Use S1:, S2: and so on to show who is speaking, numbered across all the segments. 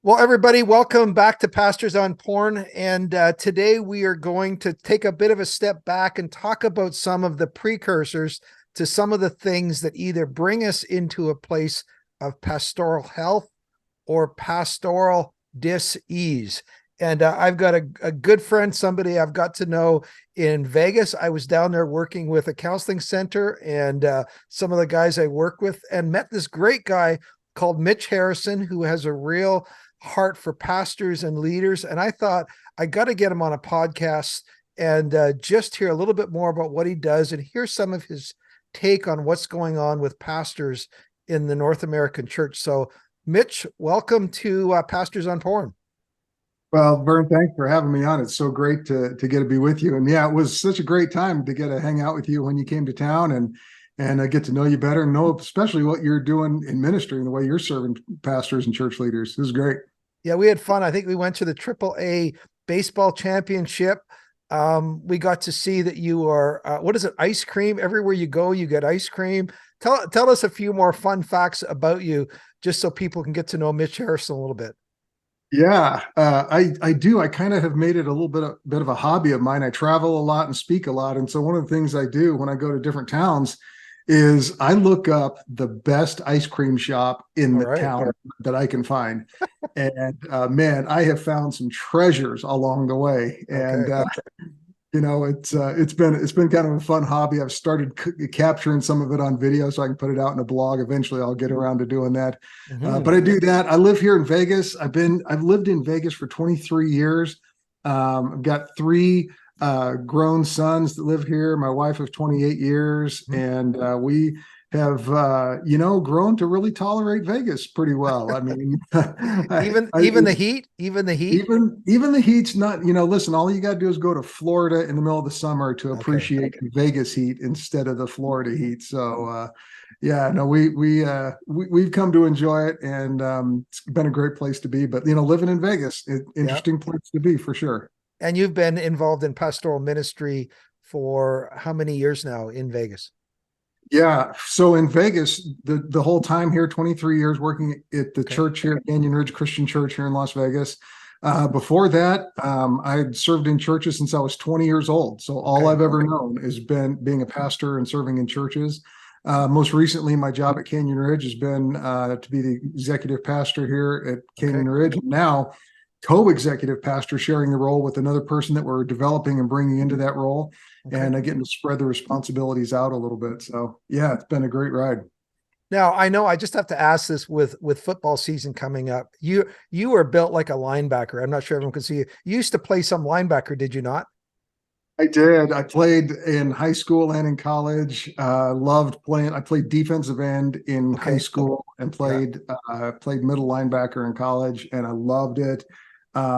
S1: Well, everybody, welcome back to Pastors on Porn. And today we are going to take a bit of a step back and talk about some of the precursors to some of the things that either bring us into a place of pastoral health or pastoral dis-ease. And I've got a good friend, somebody I've got to know in Vegas. I was down there working with a counseling center and some of the guys I work with, and met this great guy called Mitch Harrison, who has a real heart for pastors and leaders. And I thought I got to get him on a podcast and just hear a little bit more about what he does and hear some of his take on what's going on with pastors in the North American church. So, Mitch, welcome to Pastors on Porn.
S2: Well, Vern, thanks for having me on. It's so great to get to be with you. And yeah, it was such a great time to get to hang out with you when you came to town and get to know you better and know especially what you're doing in ministry and the way you're serving pastors and church leaders. This is great.
S1: Yeah, we had fun. I think we went to the AAA baseball championship. We got to see that you are, what is it? Ice cream. Everywhere you go, you get ice cream. Tell us a few more fun facts about you, just so people can get to know Mitch Harrison a little bit.
S2: Yeah, I do. I kind of have made it a little bit of a hobby of mine. I travel a lot and speak a lot. And so one of the things I do when I go to different towns is I look up the best ice cream shop in
S1: All
S2: the
S1: right.
S2: town that I can find. And man, I have found some treasures along the way. And
S1: Okay.
S2: it's been kind of a fun hobby. I've started capturing some of it on video so I can put it out in a blog. Eventually I'll get around to doing that. But I do that. I live here in Vegas. I've lived in Vegas for 23 years. I've got three grown sons that live here. My wife of 28 years, and we have grown to really tolerate Vegas pretty well. I mean,
S1: Even the heat,
S2: even the heat's not, listen, all you got to do is go to Florida in the middle of the summer to
S1: Okay.
S2: appreciate the Vegas heat instead of the Florida heat. So yeah, no, we've come to enjoy it, and it's been a great place to be. But living in Vegas,
S1: Yeah.
S2: interesting place to be for sure.
S1: And you've been involved in pastoral ministry for how many years now in Vegas?
S2: Yeah. So in Vegas, the whole time here, 23 years working at the
S1: Okay.
S2: church here, Canyon Ridge Christian Church here in Las Vegas. Before that, I had served in churches since I was 20 years old. So all
S1: Okay.
S2: I've ever known has been being a pastor and serving in churches. Most recently, my job at Canyon Ridge has been to be the executive pastor here at
S1: Okay.
S2: Canyon Ridge. Now, co-executive pastor, sharing the role with another person that we're developing and bringing into that role,
S1: Okay.
S2: and getting to spread the responsibilities out a little bit. So yeah, it's been a great ride.
S1: Now I know I just have to ask this with football season coming up. You are built like a linebacker. I'm not sure everyone can see you. You used to play some linebacker, did you not?
S2: I did. I played in high school and in college. Loved playing. I played defensive end in high
S1: Okay.
S2: school and
S1: Yeah.
S2: played middle linebacker in college, and I loved it. But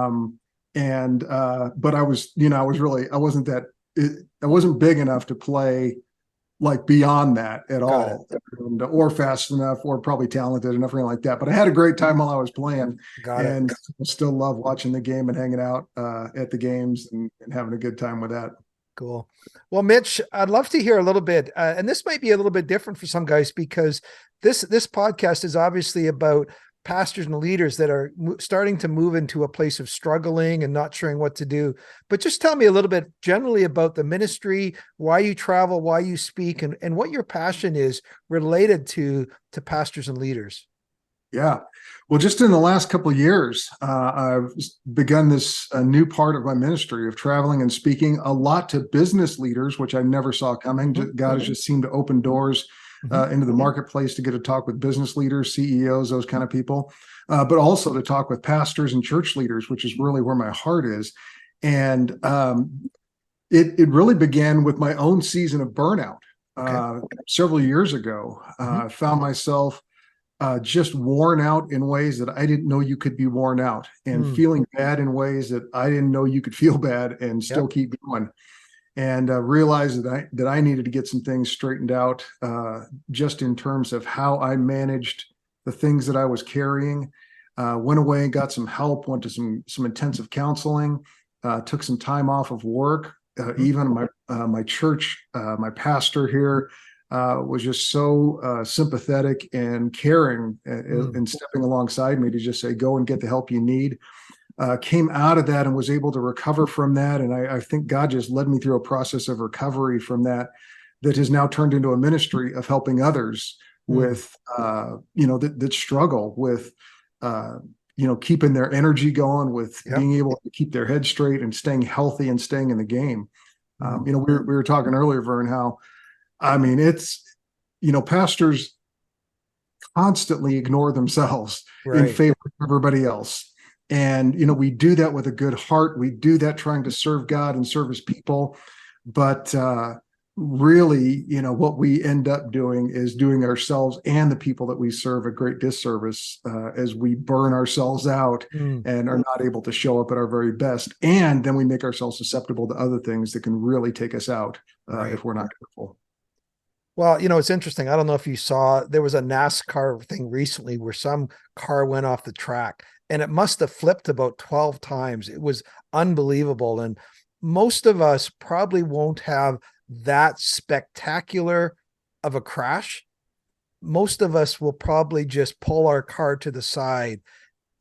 S2: I wasn't I wasn't big enough to play like beyond that at
S1: Got it.
S2: all, or fast enough, or probably talented enough, or anything like that. But I had a great time while I was playing,
S1: Got it.
S2: and I still love watching the game and hanging out at the games and having a good time with that.
S1: Cool. Well, Mitch, I'd love to hear a little bit, and this might be a little bit different for some guys because this podcast is obviously about pastors and leaders that are starting to move into a place of struggling and not sure what to do. But just tell me a little bit generally about the ministry, why you travel, why you speak, and what your passion is related to pastors and leaders.
S2: Yeah. Well, just in the last couple of years, I've begun this new part of my ministry of traveling and speaking a lot to business leaders, which I never saw coming. God has just seemed to open doors into the marketplace to get to talk with business leaders, CEOs, those kind of people, but also to talk with pastors and church leaders, which is really where my heart is. And it really began with my own season of burnout. Several years ago, I found myself just worn out in ways that I didn't know you could be worn out, and feeling bad in ways that I didn't know you could feel bad and still keep going. And realized that I needed to get some things straightened out, just in terms of how I managed the things that I was carrying. Went away and got some help. Went to some intensive counseling. Took some time off of work. Even my church, my pastor here, was just so sympathetic and caring
S1: Mm.
S2: and stepping alongside me to just say, go and get the help you need. Came out of that and was able to recover from that. And I think God just led me through a process of recovery from that has now turned into a ministry of helping others with, that struggle with, keeping their energy going, with
S1: Yep.
S2: being able to keep their head straight and staying healthy and staying in the game. We were talking earlier, Vern, how, it's, pastors constantly ignore themselves in
S1: Right.
S2: favor of everybody else. And, we do that with a good heart. We do that trying to serve God and serve his people. But really, what we end up doing is doing ourselves and the people that we serve a great disservice as we burn ourselves out
S1: Mm.
S2: and are not able to show up at our very best. And then we make ourselves susceptible to other things that can really take us out
S1: Right.
S2: if we're not careful.
S1: Well, it's interesting. I don't know if you saw, there was a NASCAR thing recently where some car went off the track and it must have flipped about 12 times. It was unbelievable. And most of us probably won't have that spectacular of a crash. Most of us will probably just pull our car to the side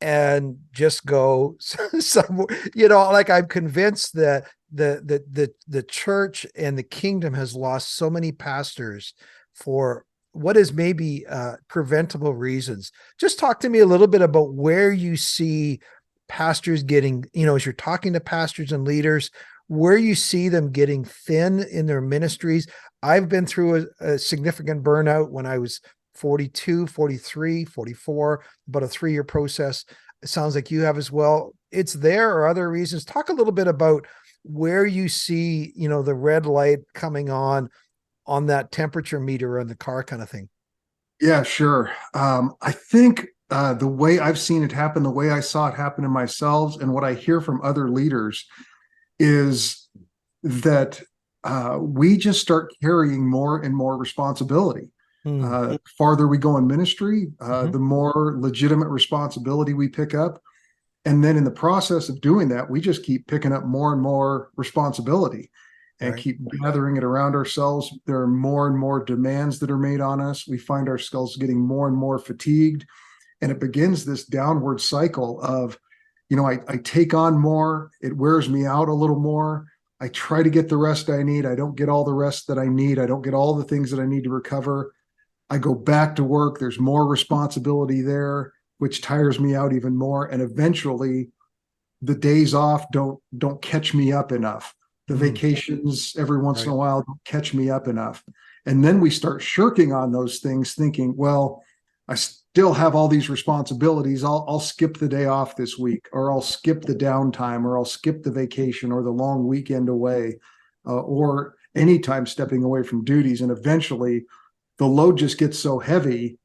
S1: and just go somewhere, like I'm convinced that the church and the kingdom has lost so many pastors for what is maybe preventable reasons. Just talk to me a little bit about where you see pastors getting, as you're talking to pastors and leaders, where you see them getting thin in their ministries. I've been through a significant burnout when I was 42, 43, 44, about a 3-year process. It sounds like you have as well. It's there or other reasons. Talk a little bit about where you see, the red light coming on that temperature meter on the car kind of thing.
S2: Yeah, sure. I think the way I've seen it happen, the way I saw it happen in myself, and what I hear from other leaders is that we just start carrying more and more responsibility. Farther we go in ministry, the more legitimate responsibility we pick up. And then in the process of doing that, we just keep picking up more and more responsibility and keep gathering it around ourselves. There are more and more demands that are made on us. We find ourselves getting more and more fatigued. And it begins this downward cycle of, I take on more, it wears me out a little more. I try to get the rest I need. I don't get all the rest that I need. I don't get all the things that I need to recover. I go back to work. There's more responsibility there, which tires me out even more. And eventually the days off don't catch me up enough. The vacations every once in a while don't catch me up enough. And then we start shirking on those things, thinking, well, I still have all these responsibilities. I'll skip the day off this week, or I'll skip the downtime, or I'll skip the vacation or the long weekend away, or anytime stepping away from duties. And eventually the load just gets so heavy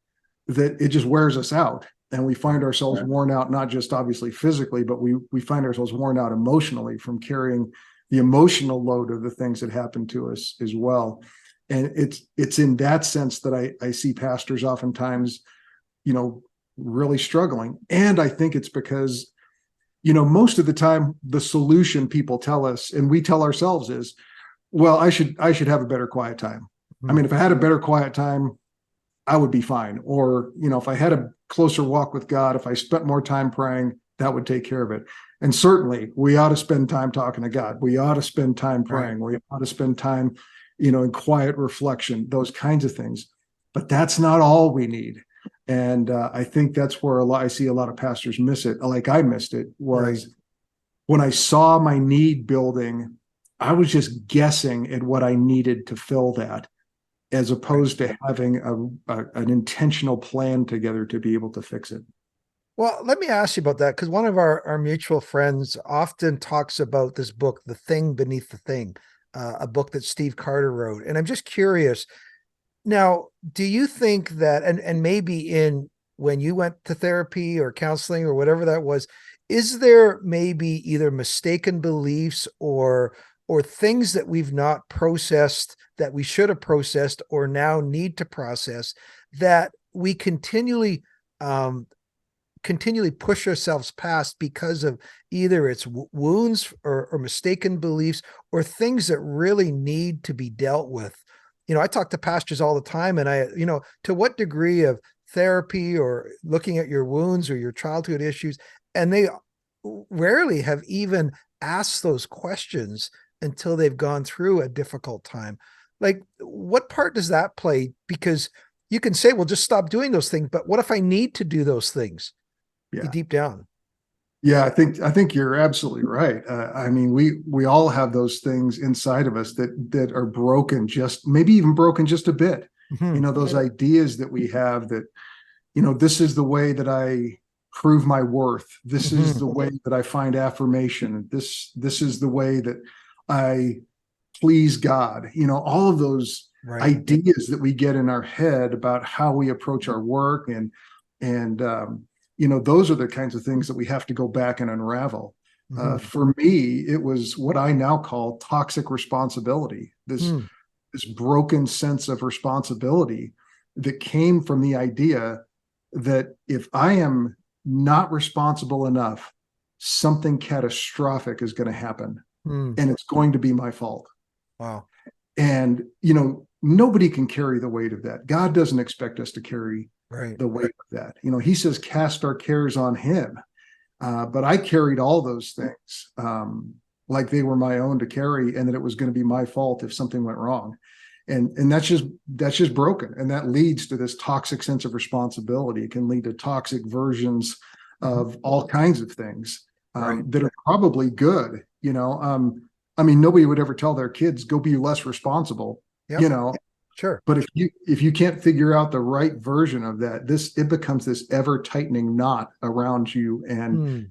S2: that it just wears us out. And we find ourselves worn out, not just obviously physically, but we find ourselves worn out emotionally from carrying the emotional load of the things that happen to us as well. And it's in that sense that I see pastors oftentimes, really struggling. And I think it's because, most of the time the solution people tell us and we tell ourselves is, well, I should have a better quiet time. If I had a better quiet time, I would be fine. Or, if I had a closer walk with God, if I spent more time praying, that would take care of it. And certainly we ought to spend time talking to God. We ought to spend time praying. We ought to spend time, in quiet reflection, those kinds of things. But that's not all we need. And I think that's where I see a lot of pastors miss it. Like I missed it was when I saw my need building, I was just guessing at what I needed to fill that, as opposed to having an intentional plan together to be able to fix it.
S1: Well, let me ask you about that, because one of our mutual friends often talks about this book, The Thing Beneath the Thing, a book that Steve Carter wrote. And I'm just curious, now, do you think that, and maybe when you went to therapy or counseling or whatever that was, is there maybe either mistaken beliefs or things that we've not processed that we should have processed or now need to process, that we continually push ourselves past because of either it's wounds or mistaken beliefs or things that really need to be dealt with? I talk to pastors all the time, and to what degree of therapy or looking at your wounds or your childhood issues, and they rarely have even asked those questions until they've gone through a difficult time. Like, what part does that play? Because you can say, well, just stop doing those things, but what if I need to do those things
S2: Yeah.
S1: deep down?
S2: Yeah, I think you're absolutely right. I mean, we all have those things inside of us that are broken, just maybe even broken just a bit.
S1: Mm-hmm.
S2: Those ideas that we have that, this is the way that I prove my worth. This is
S1: Mm-hmm.
S2: the way that I find affirmation. This is the way that I please God. All of those
S1: Right.
S2: ideas that we get in our head about how we approach our work and those are the kinds of things that we have to go back and unravel.
S1: Mm-hmm.
S2: For me, it was what I now call toxic responsibility. This broken sense of responsibility that came from the idea that if I am not responsible enough, something catastrophic is going to happen,
S1: Mm.
S2: and it's going to be my fault.
S1: Wow.
S2: And nobody can carry the weight of that. God doesn't expect us to carry
S1: Right.
S2: the weight of that. He says, cast our cares on him. But I carried all those things like they were my own to carry, and that it was going to be my fault if something went wrong. And that's just broken. And that leads to this toxic sense of responsibility. It can lead to toxic versions of all kinds of things
S1: Right.
S2: that are probably good. I mean, nobody would ever tell their kids, go be less responsible,
S1: Yep. Sure.
S2: but if you can't figure out the right version of that, it becomes this ever tightening knot around you, and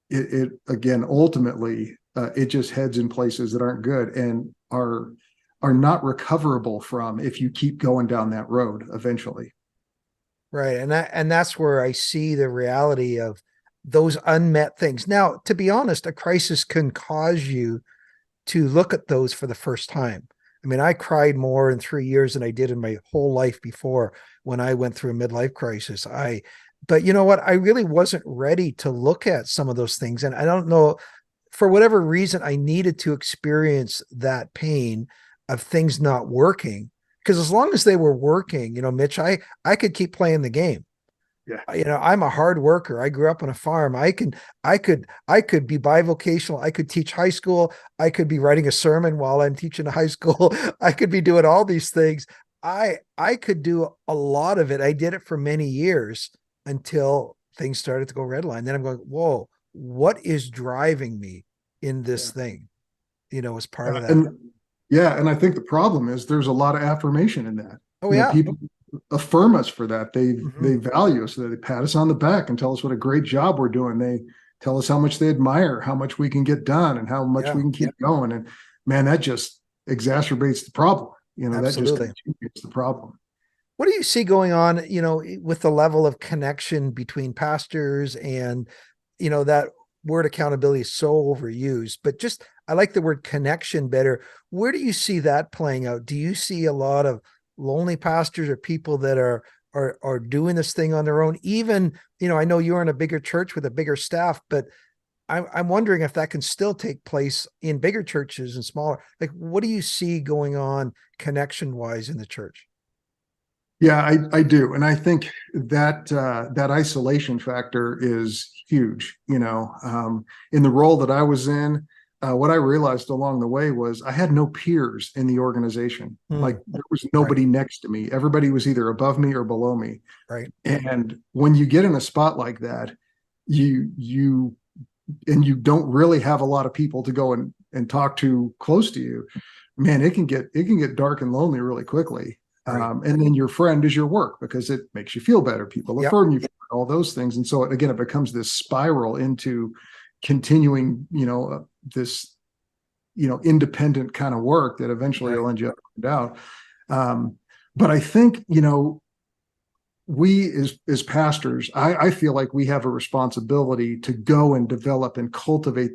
S2: it again ultimately it just heads in places that aren't good and are not recoverable from if you keep going down that road eventually.
S1: Right. And that's where I see the reality of those unmet things. Now, to be honest, a crisis can cause you to look at those for the first time. I mean, I cried more in 3 years than I did in my whole life before when I went through a midlife crisis. But you know what? I really wasn't ready to look at some of those things. And I don't know, for whatever reason, I needed to experience that pain of things not working. Because as long as they were working, Mitch, I could keep playing the game.
S2: Yeah.
S1: I'm a hard worker. I grew up on a farm. I could be bivocational. I could teach high school. I could be writing a sermon while I'm teaching high school. I could be doing all these things. I could do a lot of it. I did it for many years until things started to go redline. Then I'm going, whoa, what is driving me in this thing? As part of that.
S2: And I think the problem is there's a lot of affirmation in that.
S1: Oh yeah.
S2: People affirm us for that. They
S1: Mhm.
S2: value us. They pat us on the back and tell us what a great job we're doing. They tell us how much they admire, how much we can get done, and how much we can keep going. And man, that just exacerbates the problem. That just
S1: Absolutely.
S2: continues the problem.
S1: What do you see going on, with the level of connection between pastors and, that word accountability is so overused, but just, I like the word connection better. Where do you see that playing out? Do you see a lot of lonely pastors or people that are doing this thing on their own? Even, I know you're in a bigger church with a bigger staff, but I'm wondering if that can still take place in bigger churches and smaller. Like, what do you see going on connection wise in the church?
S2: Yeah, I do. And I think that that isolation factor is huge. In the role that I was in, what I realized along the way was I had no peers in the organization. Like there was nobody next to me. Everybody was either above me or below me.
S1: Right.
S2: And when you get in a spot like that, you don't really have a lot of people to go and talk to close to you, man, it can get dark and lonely really quickly.
S1: Right.
S2: And then your friend is your work because it makes you feel better. People affirm you, all those things. And so again, it becomes this spiral into continuing, this, independent kind of work that eventually will end you up and out. But I think, we as pastors, I feel like we have a responsibility to go and develop and cultivate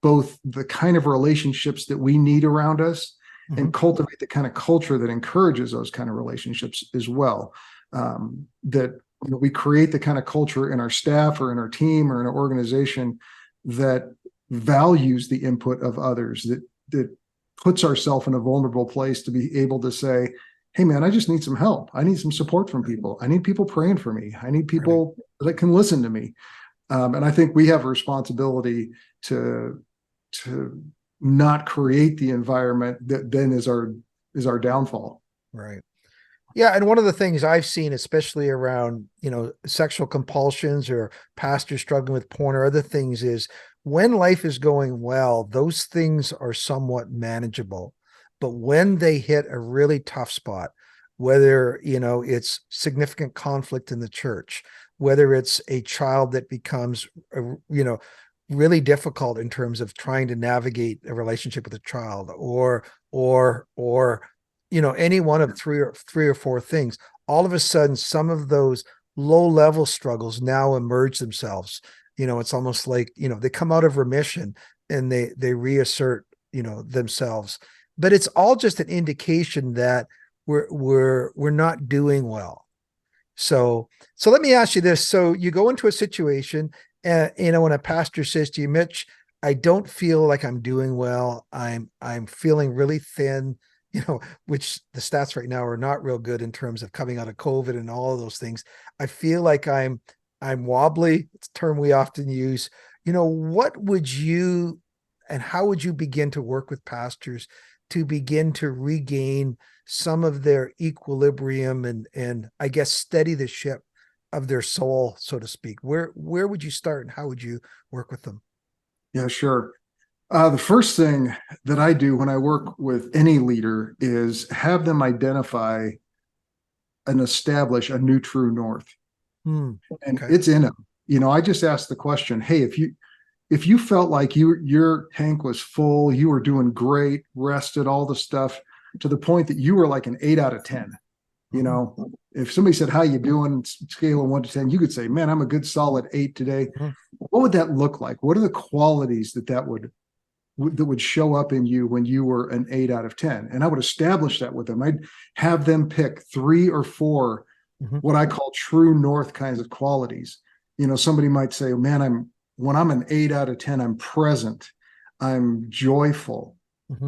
S2: both the kind of relationships that we need around us and cultivate the kind of culture that encourages those kind of relationships as well. That we create the kind of culture in our staff or in our team or in our organization that values the input of others, that puts ourselves in a vulnerable place to be able to say, hey man, I just need some help. I need some support from people. I need people praying for me. I need people that can listen to me. And I think we have a responsibility to not create the environment that then is our downfall.
S1: Right. Yeah. And one of the things I've seen, especially around, sexual compulsions or pastors struggling with porn or other things, is when life is going well, those things are somewhat manageable. But when they hit a really tough spot, whether, it's significant conflict in the church, whether it's a child that becomes, really difficult in terms of trying to navigate a relationship with a child, or any one of three or four things, all of a sudden, some of those low level struggles now emerge themselves. It's almost like, they come out of remission and they reassert, themselves, but it's all just an indication that we're not doing well. So let me ask you this. So you go into a situation and, when a pastor says to you, Mitch, I don't feel like I'm doing well. I'm feeling really thin, which the stats right now are not real good in terms of coming out of COVID and all of those things. I feel like I'm wobbly. It's a term we often use. What would you, and how would you begin to work with pastors to begin to regain some of their equilibrium and I guess steady the ship of their soul, so to speak? Where would you start and how would you work with them?
S2: Yeah, sure. The first thing that I do when I work with any leader is have them identify and establish a new true north. And it's in them. I just ask the question, hey, if you felt like your tank was full, you were doing great, rested, all the stuff to the point that you were like an 8 out of 10. If somebody said, how you doing, scale of 1 to 10, you could say, man, I'm a good solid 8 today. What would that look like? What are the qualities that would show up in you when you were an 8 out of 10? And I would establish that with them. I'd have them pick 3 or 4 what I call true north kinds of qualities. Somebody might say, man, when I'm an 8 out of 10, I'm present, I'm joyful.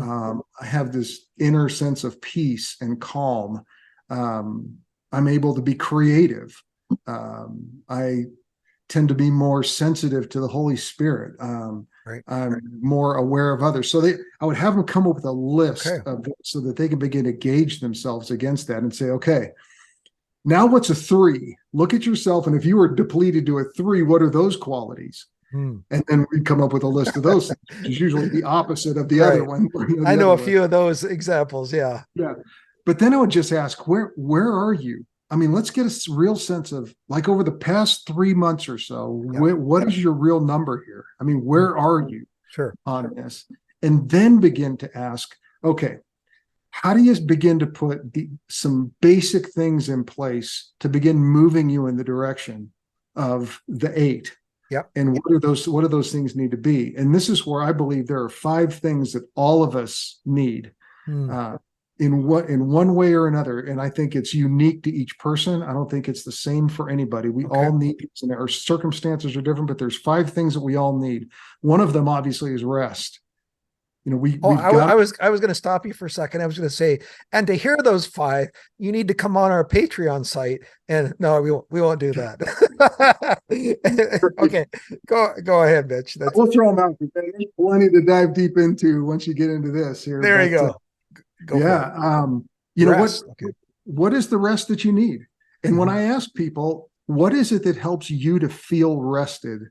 S2: I have this inner sense of peace and calm. I'm able to be creative. I tend to be more sensitive to the Holy Spirit. I'm more aware of others. So I would have them come up with a list of so that they can begin to gauge themselves against that and say, okay, now what's a 3? Look at yourself. And if you were depleted to a 3, what are those qualities? And then we come up with a list of those things, which is usually the opposite of the other one.
S1: I know a few of those examples. Yeah.
S2: Yeah. But then I would just ask, where are you? I mean, let's get a real sense of, like, over the past 3 months or so, what is your real number here? I mean, where are you on this? And then begin to ask, okay, how do you begin to put some basic things in place to begin moving you in the direction of the 8?
S1: Yep.
S2: And what do those things need to be? And this is where I believe there are 5 things that all of us need. In one way or another. And I think it's unique to each person. I don't think it's the same for anybody. We all need, and our circumstances are different, but there's 5 things that we all need. One of them obviously is rest.
S1: I was going to stop you for a second. I was going to say, and to hear those 5, you need to come on our Patreon site. And no, we won't do that. Okay, go ahead, Mitch.
S2: We'll throw them out. There's plenty to dive deep into once you get into this here.
S1: There you go.
S2: What is the rest that you need? And when I ask people, what is it that helps you to feel rested?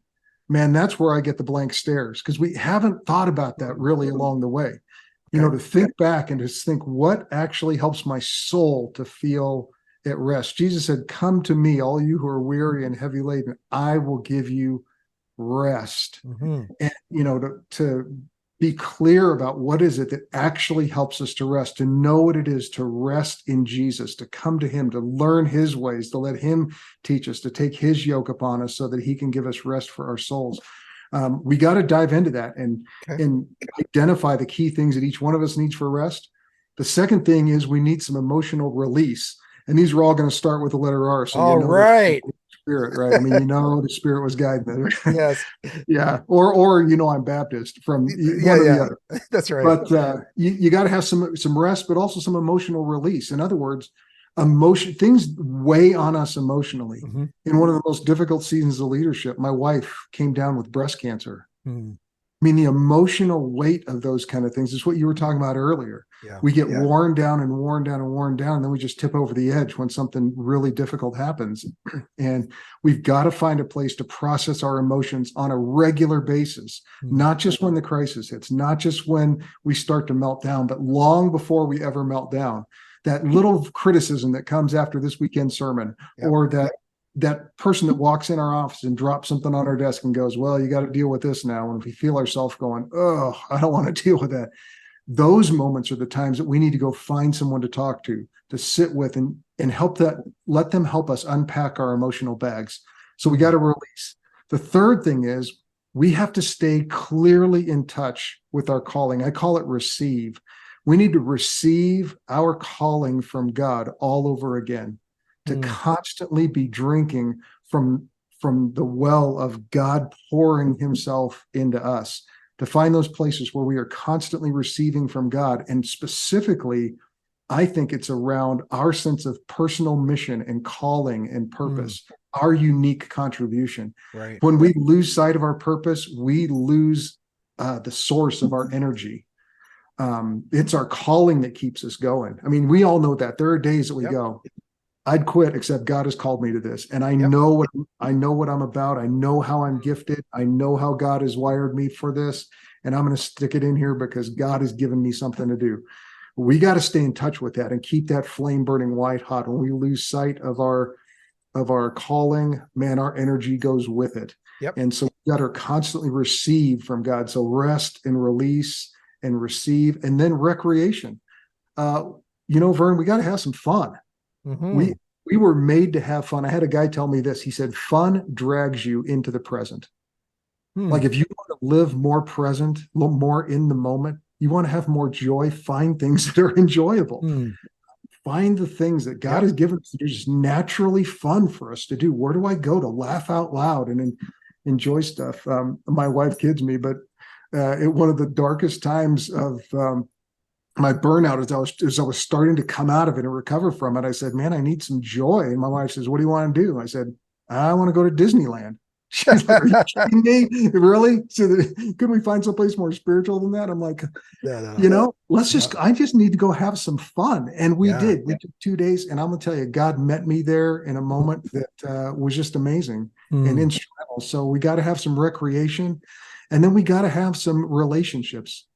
S2: Man, that's where I get the blank stares, because we haven't thought about that really along the way. To think back and just think, what actually helps my soul to feel at rest? Jesus said, come to me, all you who are weary and heavy laden, I will give you rest. And, to be clear about what is it that actually helps us to rest, to know what it is to rest in Jesus, to come to him, to learn his ways, to let him teach us, to take his yoke upon us so that he can give us rest for our souls. We got to dive into that and identify the key things that each one of us needs for rest. The second thing is we need some emotional release. And these are all going to start with the letter R. So Spirit, right? I mean, the Spirit was guiding them.
S1: Yes.
S2: Yeah. I'm Baptist from
S1: Yeah,
S2: one or the
S1: yeah.
S2: other.
S1: That's right.
S2: But you got to have some rest, but also some emotional release. In other words, things weigh on us emotionally.
S1: Mhm.
S2: In one of the most difficult seasons of leadership, my wife came down with breast cancer.
S1: Mm.
S2: I mean, the emotional weight of those kind of things is what you were talking about earlier.
S1: Yeah.
S2: We get
S1: Yeah.
S2: worn down and worn down and worn down, and then we just tip over the edge when something really difficult happens. And we've got to find a place to process our emotions on a regular basis,
S1: Mm.
S2: not just when the crisis hits, not just when we start to melt down, but long before we ever melt down. That little criticism that comes after this weekend sermon,
S1: Yep.
S2: or that person that walks in our office and drops something on our desk and goes, well, you got to deal with this now. And we feel ourselves going, oh, I don't want to deal with that. Those moments are the times that we need to go find someone to talk to sit with and let them help us unpack our emotional bags. So we got to release. The third thing is we have to stay clearly in touch with our calling. I call it receive. We need to receive our calling from God all over again, to constantly be drinking from the well of God pouring himself into us, to find those places where we are constantly receiving from God. And specifically, I think it's around our sense of personal mission and calling and purpose, our unique contribution.
S1: Right.
S2: When we lose sight of our purpose, we lose the source of our energy. It's our calling that keeps us going. I mean, we all know that there are days that we go, I'd quit, except God has called me to this. And I know what I'm about. I know how I'm gifted. I know how God has wired me for this. And I'm going to stick it in here because God has given me something to do. We got to stay in touch with that and keep that flame burning white hot. When we lose sight of our calling, man, our energy goes with it.
S1: Yep.
S2: And so we got to constantly receive from God. So rest and release and receive, and then recreation. Vern, we got to have some fun.
S1: Mm-hmm.
S2: We were made to have fun. I had a guy tell me this. He said, fun drags you into the present. Like if you want to live more present, more in the moment, you want to have more joy, find things that are enjoyable. Find the things that God has given us that are just naturally fun for us to do. Where do I go to laugh out loud and enjoy stuff? My wife kids me, but one of the darkest times of my burnout as I was starting to come out of it and recover from it, I said, man, I need some joy. And my wife says, what do you want to do? I said, I want to go to Disneyland. She's like, are you kidding me? Really? So couldn't we find someplace more spiritual than that? I'm like,
S1: No.
S2: I just need to go have some fun. And we did. We took 2 days, and I'm going to tell you, God met me there in a moment that was just amazing and instrumental. So we got to have some recreation, and then we got to have some relationships.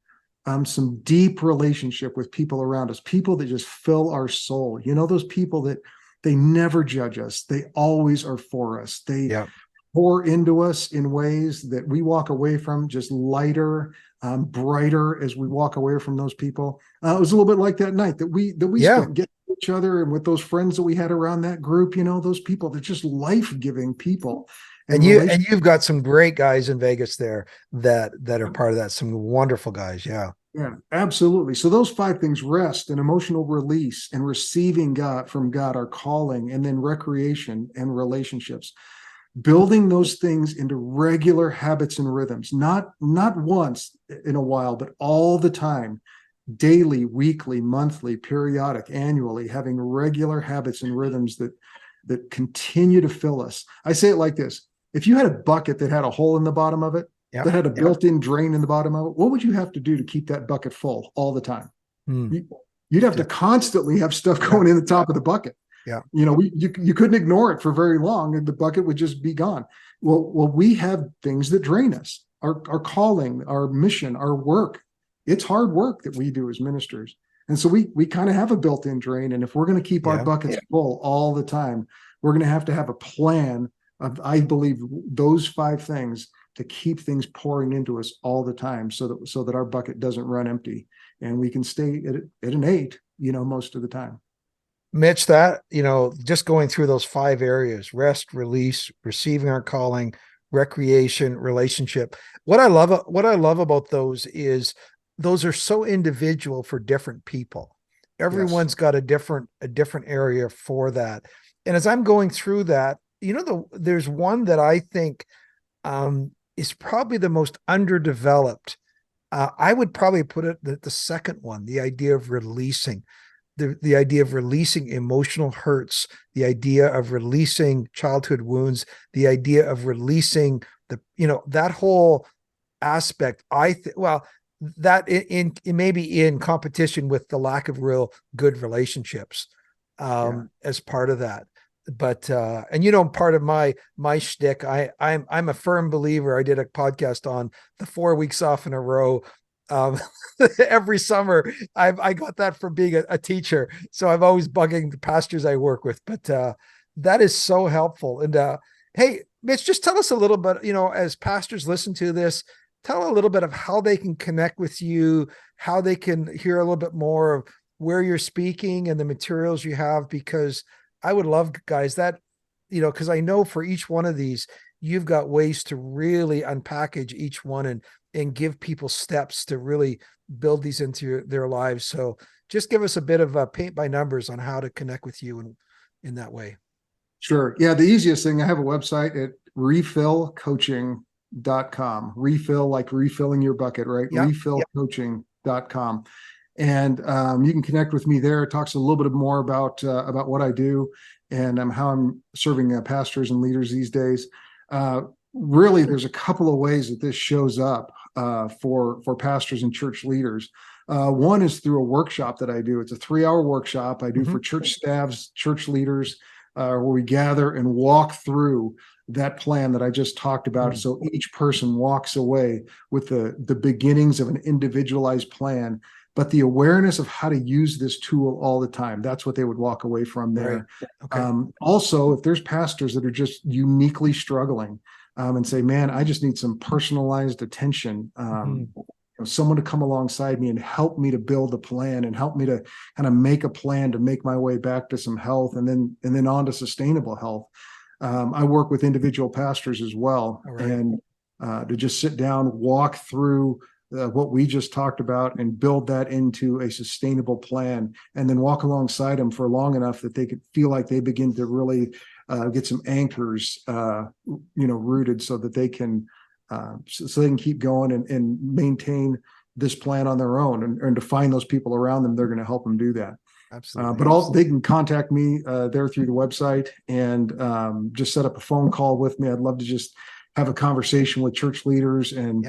S2: Some deep relationship with people around us, people that just fill our soul. Those people that they never judge us. They always are for us. They pour into us in ways that we walk away from just lighter, brighter as we walk away from those people. It was a little bit like that night that we spent getting each other and with those friends that we had around that group, those people, they're just life-giving people.
S1: And you've got some great guys in Vegas there that are part of that. Some wonderful guys. Yeah.
S2: Yeah, absolutely. So those 5 things: rest and emotional release and receiving from God, our calling, and then recreation and relationships. Building those things into regular habits and rhythms, not once in a while, but all the time, daily, weekly, monthly, periodic, annually, having regular habits and rhythms that continue to fill us. I say it like this: if you had a bucket that had a hole in the bottom of it, that had a built-in drain in the bottom of it, what would you have to do to keep that bucket full all the time? You'd have to constantly have stuff going in the top of the bucket.
S1: Yeah.
S2: You couldn't ignore it for very long and the bucket would just be gone. Well, we have things that drain us, our calling, our mission, our work. It's hard work that we do as ministers. And so we kind of have a built-in drain. And if we're going to keep our buckets full all the time, we're going to have a plan of, I believe, those 5 things to keep things pouring into us all the time so that our bucket doesn't run empty and we can stay at an 8, most of the time.
S1: Mitch, that, just going through those 5 areas: rest, release, receiving our calling, recreation, relationship. What I love about those is those are so individual for different people. Everyone's got a different area for that. And as I'm going through that, there's one that I think is probably the most underdeveloped. I would probably put it the second one, the idea of releasing, the idea of releasing emotional hurts, the idea of releasing childhood wounds, the idea of releasing that whole aspect. That in maybe in competition with the lack of real good relationships as part of that. But and part of my shtick, I'm a firm believer. I did a podcast on the 4 weeks off in a row. Um, every summer, I got that from being a teacher. So I'm always bugging the pastors I work with. But that is so helpful. And hey, Mitch, just tell us a little bit. As pastors listen to this, tell a little bit of how they can connect with you, how they can hear a little bit more of where you're speaking and the materials you have, because I would love, guys, that, because I know for each one of these, you've got ways to really unpackage each one and give people steps to really build these into their lives. So just give us a bit of paint by numbers on how to connect with you in that way.
S2: Sure. Yeah. The easiest thing, I have a website at refillcoaching.com. Refill, like refilling your bucket, right?
S1: Yep.
S2: Refillcoaching.com. And you can connect with me there. It talks a little bit more about what I do and how I'm serving pastors and leaders these days. Really, there's a couple of ways that this shows up for pastors and church leaders. One is through a workshop that I do. It's a 3-hour workshop I do for church staffs, church leaders, where we gather and walk through that plan that I just talked about. So each person walks away with the beginnings of an individualized plan, but the awareness of how to use this tool all the time. That's what they would walk away from there. Right. Okay. Also, if there's pastors that are just uniquely struggling and say, man, I just need some personalized attention, someone to come alongside me and help me to build a plan and help me to kind of make a plan to make my way back to some health and then on to sustainable health. I work with individual pastors as well. Right. And to just sit down, walk through what we just talked about and build that into a sustainable plan, and then walk alongside them for long enough that they could feel like they begin to really get some anchors, rooted so that they can keep going and maintain this plan on their own, and to find those people around them, they're going to help them do that. Absolutely. But they can contact me there through the website and just set up a phone call with me. I'd love to just have a conversation with church leaders and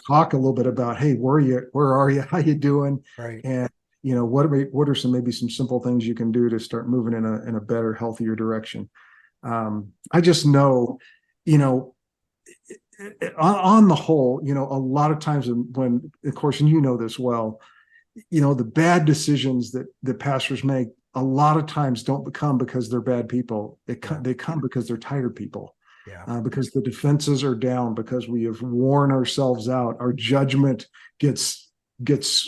S2: talk a little bit about, hey, where are you, how you doing? Right. And what are maybe some simple things you can do to start moving in a better, healthier direction. I just know, on the whole, a lot of times when, of course, and this well, the bad decisions that pastors make a lot of times don't come because they're bad people. They come because they're tired people. Yeah. Because the defenses are down, because we have worn ourselves out. Our judgment gets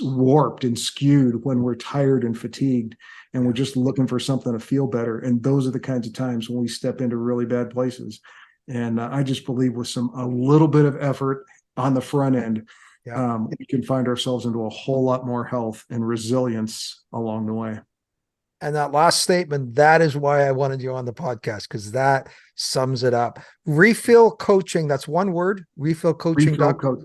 S2: warped and skewed when we're tired and fatigued, and we're just looking for something to feel better. And those are the kinds of times when we step into really bad places. And I just believe with a little bit of effort on the front end, we can find ourselves into a whole lot more health and resilience along the way.
S1: And that last statement, that is why I wanted you on the podcast, because that sums it up. Refill coaching, that's one word, refillcoaching.com.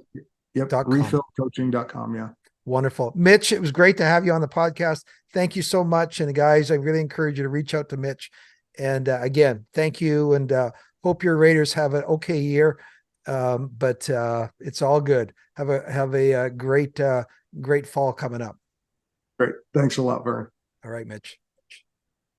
S2: Refillcoaching.com. Yeah.
S1: Wonderful. Mitch, it was great to have you on the podcast. Thank you so much. And guys, I really encourage you to reach out to Mitch. And again, thank you. And hope your Raiders have an okay year. But it's all good. Have a great fall coming up.
S2: Great. Thanks a lot, Vern.
S1: All right, Mitch.